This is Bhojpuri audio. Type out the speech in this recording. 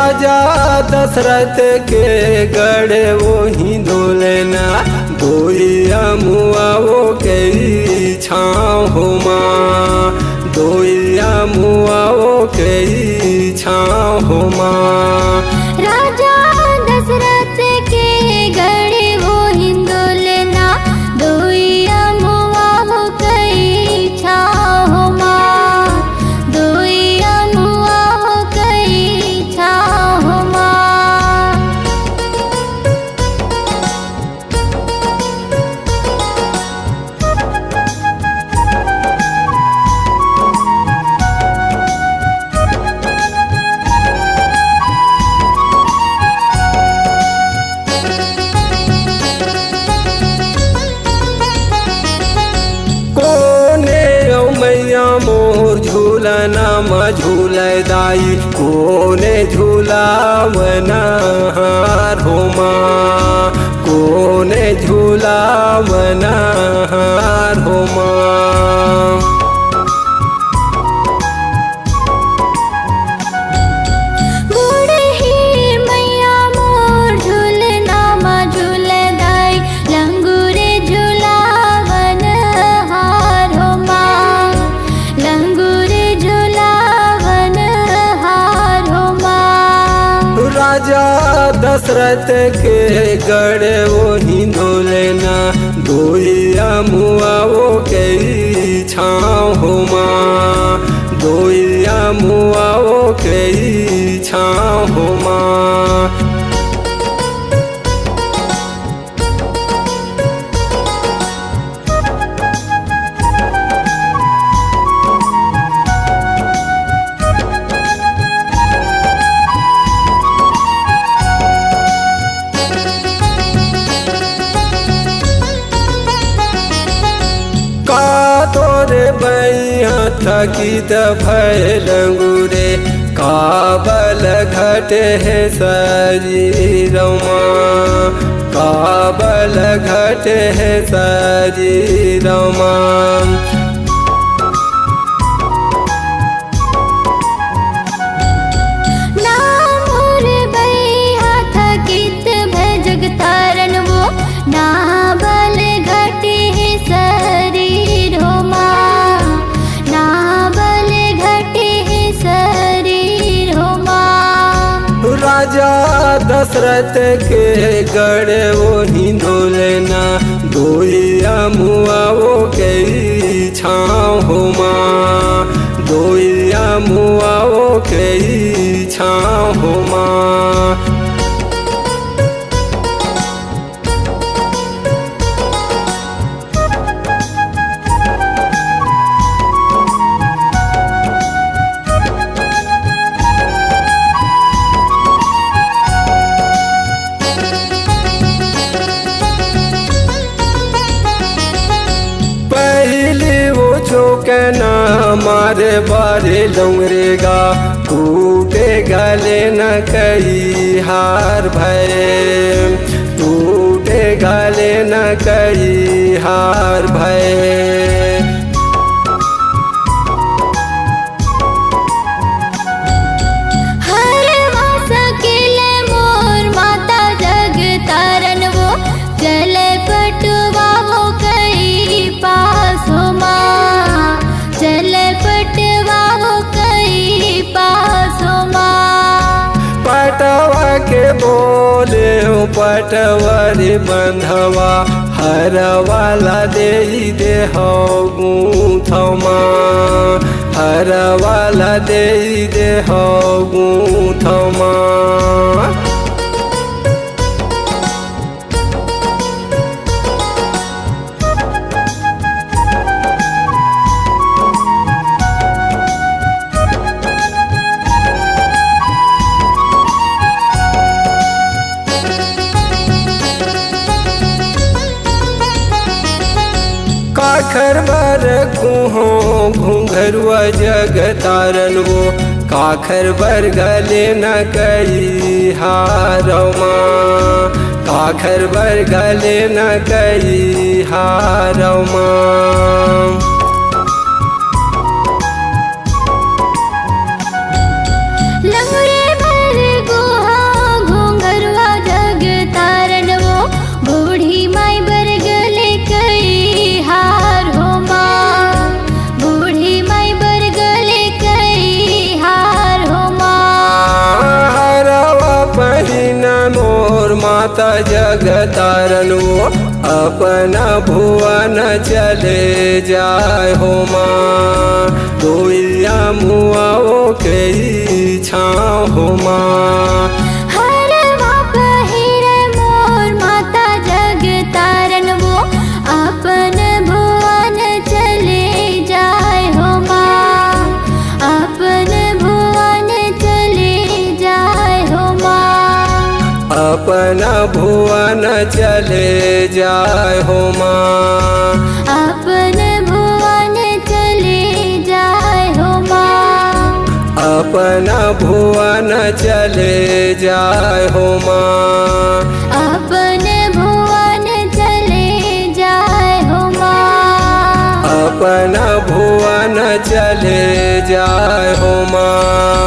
राजा दशरथ के गढ़ वही धोलेना दोइया मुआ वो कई छाँव हो माँ दोइया मुआ वो कई छाँव हो माँ। राजा दशरथ के गढ़ वो हिंदोलना दोइया मुआ वो कई छाँव हो माँ दोइया मुआ वो कई छाँव हो माँ। मोर झूलना म झूलै दाई कोने झूलावना हार हो माँ कोने झूलावना हार हो माँ। राजा दशरथ के गढ़ वही धोलेना दोइया मुआ वो कई छाँव हो माँ दोइया मुआ वो कई छाँव हो माँ। तोरे बैया थकित भैलंगुरे काबल घटे है शरीरमा काबल घटे है शरीरमा। राजा दशरथ के गढ़ वही धोलेना दोइया मुआ वो कई छाँव हो माँ दोइया मुआ वो कई छाँव हो माँ। चौकना मारे बारे लौंगरेगा टूटे गले न कई हार भय टूटे गले न कई हार भय। पटवा के बोले पटवरी बंधवा हर वाला दे दे हो गूंथमा हर वाला दे दे हो गूंथमा। काखर बर कुहो घुंघरुआ जग तारन वो काखर बर गले न कई हारमा काखर बर गले न कई हारमा। लंगड़े भर गो माता जगतारन वो अपना भुवन चले जाय हो माँ। दुइया मुआ वो के छाँव हो माँ। हरवा पहिरे मोर माता जगतारन वो अपन भुवन चले जाय हो माँ। अपन भुवन चले जाय हो माँ। अपना भुवन चले जाय हो माँ। अपन भुवन चले जाय हो माँ। अपना भुवन चले जाय हो माँ। अपन भुवन चले जाय हो माँ। अपना भुवन चले जाय हो माँ।